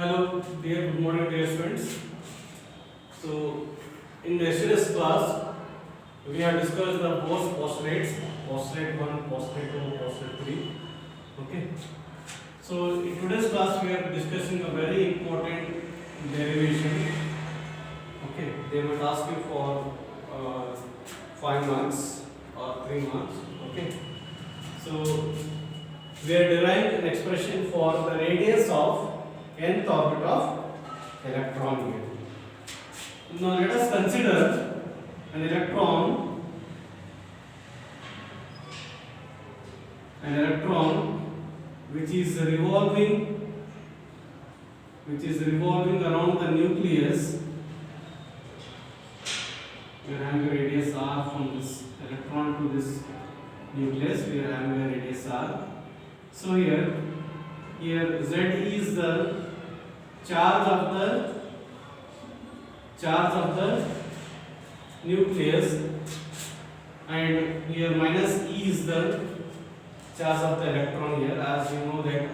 Hello, dear, good morning, dear students. So, in yesterday's class, we have discussed the Bose postulates, postulate 1, postulate 2, postulate 3. Okay. So, in today's class, we are discussing a very important derivation. Okay. They will ask you for 5 marks or 3 marks. Okay. So, we are deriving an expression for the radius of nth orbit of electron here. Now let us consider an electron which is revolving around the nucleus. We are having a radius r from this electron to this nucleus. We are having a radius r. So here Z is the charge of the nucleus, and here minus E is the charge of the electron here. As you know that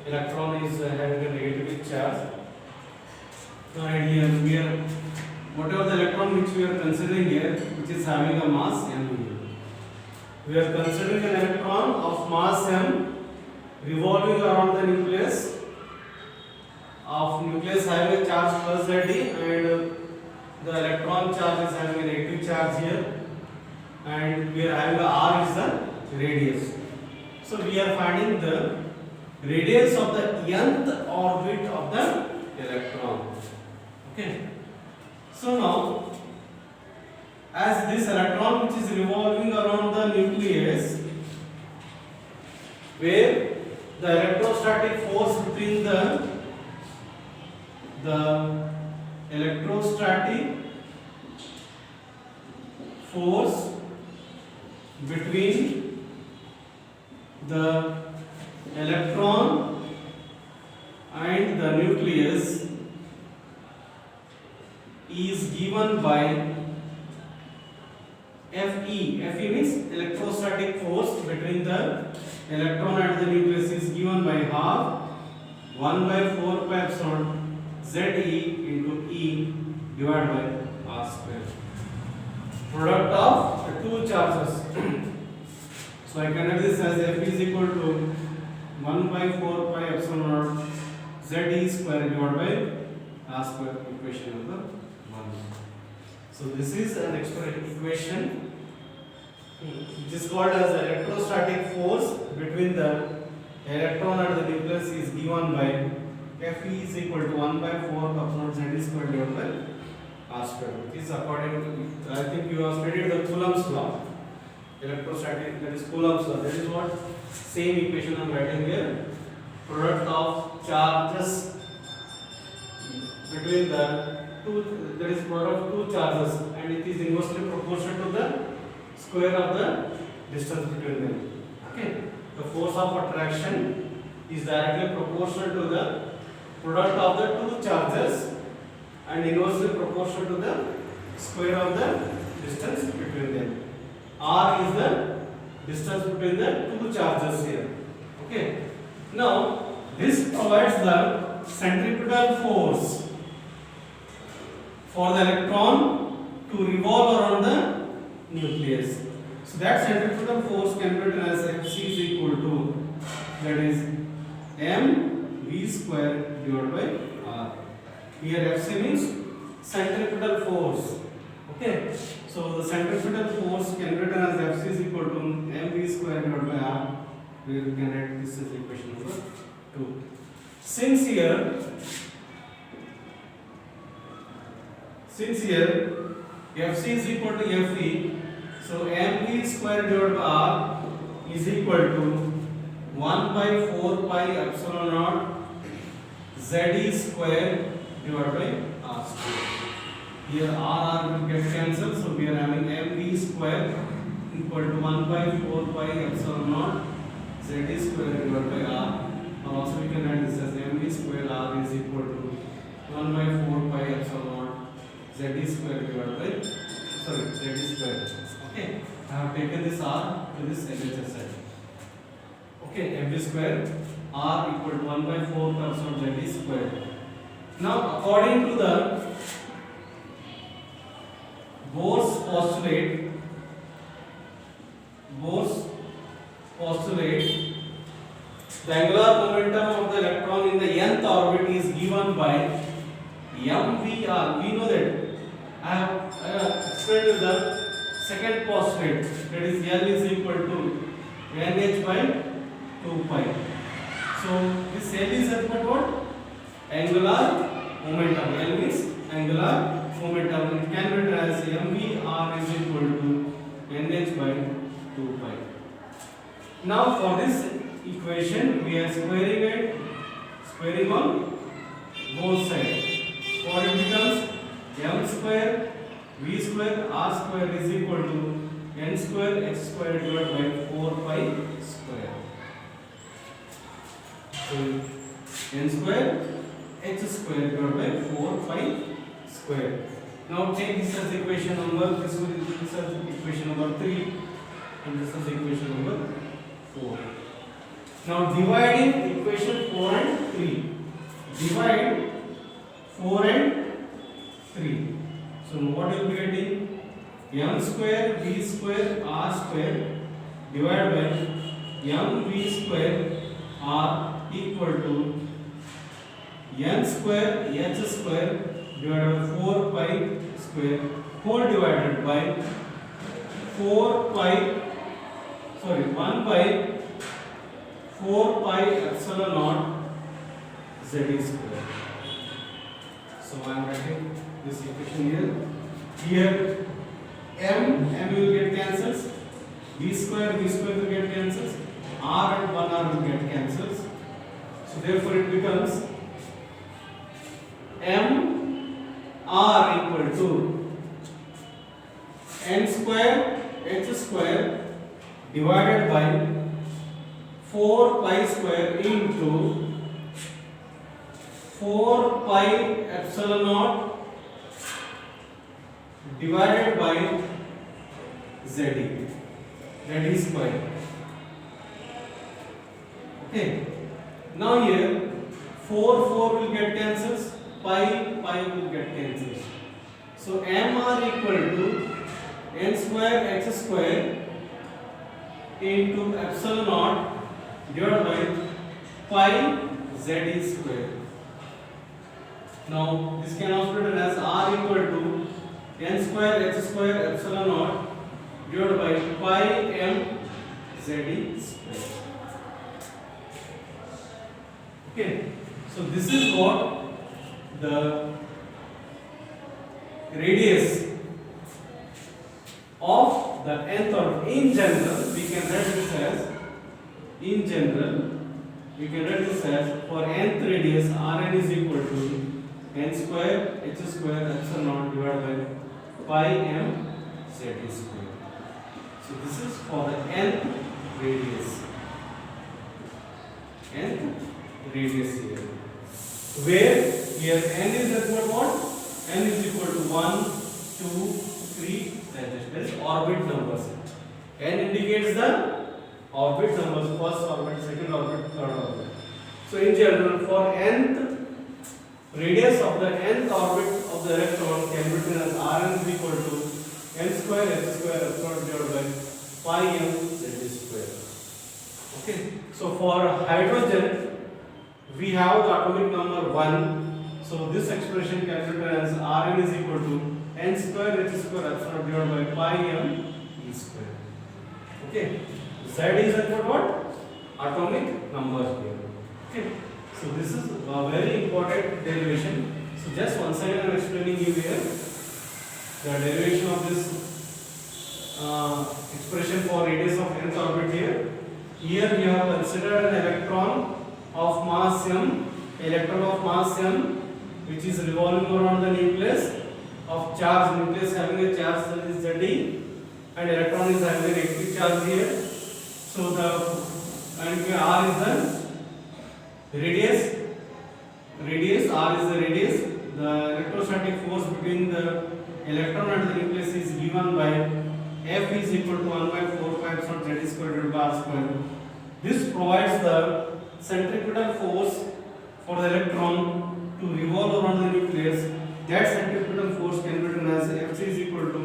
electron is having a negative charge, and here we are whatever the electron which we are considering here, which is having a mass m here. We are considering an electron of mass m revolving around the nucleus having a charge plus Z, and the electron charge is having a negative charge here, and we are having the r is the radius. So we are finding the radius of the nth orbit of the electron. Okay. So now, as this electron which is revolving around the nucleus, where the electrostatic force between the electrostatic force between the electron and the nucleus is given by Fe. Fe means electrostatic force between the electron and the nucleus is given by half 1 by 4 pi epsilon Ze into E divided by r square. Product of the two charges. So I can write this as F is equal to 1 by 4 pi epsilon naught Ze square divided by r square, equation number 1. So this is an equation which is called as the electrostatic force between the electron and the nucleus is given by Fe is equal to 1 by 4 epsilon Z square divided by r square. It is according to, I think you have studied the Coulomb's law. Electrostatic, that is Coulomb's law. That is what same equation I am writing here. Product of charges between the two, that is product of two charges, and it is inversely proportional to the square of the distance between them. Okay. The force of attraction is directly proportional to the product of the two charges and inversely proportional to the square of the distance between them. R is the distance between the two charges here. Okay. Now this provides the centripetal force for the electron to revolve around the nucleus. So that centripetal force can be written as Fc is equal to, that is mv square divided by r. Here Fc means centripetal force. Okay. So the centripetal force can be written as Fc is equal to mv square divided by r. We can write this as equation number 2. Since here Fc is equal to Fe, so mv square divided by r is equal to 1 by 4 pi epsilon naught Ze square divided by r square. Here r will get cancelled, so we are having mv square equal to 1 by 4 pi epsilon naught Ze square divided by r. Or also we can write this as mv square r is equal to 1 by 4 pi epsilon naught Z square divided by Z square. Okay, I have taken this r to this LHS side. Okay, mv square r equal to 1 by 4 epsilon Z square. Now, according to the Bohr's postulate, the angular momentum of the electron in the nth orbit is given by mvr. We know that I have explained the second postulate, that is L is equal to nh by 2 pi. So this L is nothing what? Angular momentum. L means angular momentum. It can be written as mvr is equal to nh by 2 pi. Now for this equation we are squaring on both sides. What it becomes? M square v square r square is equal to n square x square divided by 4 pi square. So n square h square divided by 4 pi square. Now take this as equation number, this as equation number 3 and this is equation number 4. Now dividing equation 4 and 3. Divide 4 and 3. So what you will be getting? M square v square r square divided by m v square r equal to n square h square divided by 4 pi square whole divided by 1 by 4 pi epsilon naught z square. So I am writing this equation here. Here m will get cancels, v square will get cancels, r and 1r will get cancels. So therefore it becomes m r equal to n square h square divided by 4 pi square into 4 pi epsilon naught divided by z square. Okay. Now here 4 will get cancels, pi will get cancels. So mr equal to n square h square into epsilon naught divided by pi z square. Now this can also be written as r equal to n square h square epsilon naught divided by pi m z square. Okay, so this is what the radius of the nth orbit. In general, we can write this as for nth radius Rn is equal to n square h square epsilon naught divided by pi m z square. So this is for the nth radius. Here. Where here n is equal to what? N is equal to 1, 2, 3, that is orbit numbers. N indicates the orbit numbers, first orbit, second orbit, third orbit. So in general, for nth radius of the nth orbit of the electron can be written as Rn is equal to n square h square epsilon divided by pi m z square. Okay. So for hydrogen, we have the atomic number 1. So this expression can be written as Rn is equal to n square h square epsilon divided by pi m e square. Okay. Z is equal to what? Atomic number here. Okay. So this is a very important derivation. So just once again I am explaining you here the derivation of this expression for radius of nth orbit here. Here we have considered an electron of mass m, which is revolving around the nucleus of charge. Nucleus having a charge that is Z, and electron is having a negative charge here. So the R is the radius. R is the radius. The electrostatic force between the electron and the nucleus is given by F is equal to 1 by 4 pi epsilon z square divided by r square. This provides the centripetal force for the electron to revolve around the nucleus, that centripetal force can be written as Fc is equal to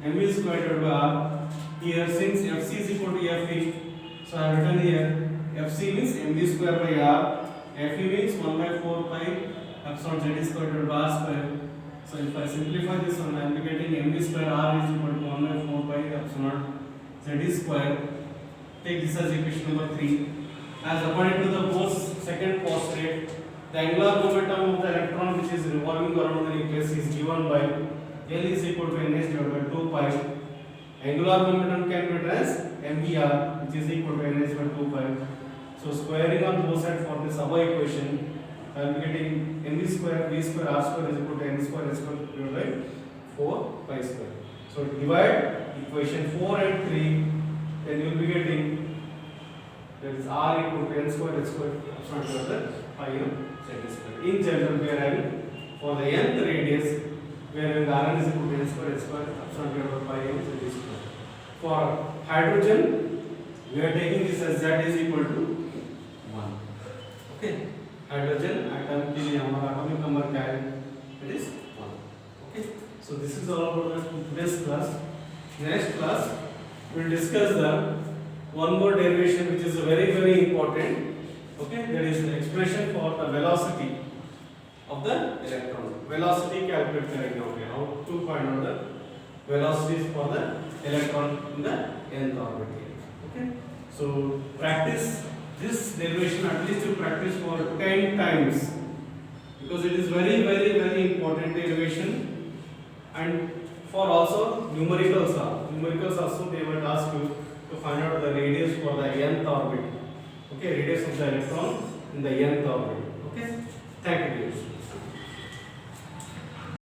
mv squared divided by r. Here, since Fc is equal to Fe, so I have written here Fc means mv square by r, Fe means 1 by 4 pi epsilon z squared divided by r square. So if I simplify this one, I am getting mv square r is equal to 1 by 4 pi epsilon z square. Take this as equation number 3. As according to the Bohr's second postulate, the angular momentum of the electron which is revolving around the nucleus is given by L is equal to nh divided by 2 pi. Angular momentum can be written as mvr, which is equal to nh by 2 pi. So squaring on both sides for this above equation, I am getting mv square v square r square is equal to n square s square divided by 4 pi square. So divide equation 4 and 3, then you will be getting that is r equal to n square s square epsilon divided by pi z square. In general, we are having for the nth radius, we are having rn is equal to n square s square epsilon divided by pi z square. For hydrogen, we are taking this as z is equal to 1. Okay. Hydrogen atom के लिए हमारा atomic number क्या है? It is 1. Okay. So this is all about today's class. Next class, we will discuss the one more derivation which is very important. Okay. That is the expression for the velocity of the electron. Velocity calculate करेंगे. Okay. How to find out the velocities for the electron in the nth orbit. Okay. So practice this derivation, at least you practice for 10 times, because it is very important derivation. And for also numericals also they might ask you to find out the radius for the nth orbit. Okay, radius of the electron in the nth orbit.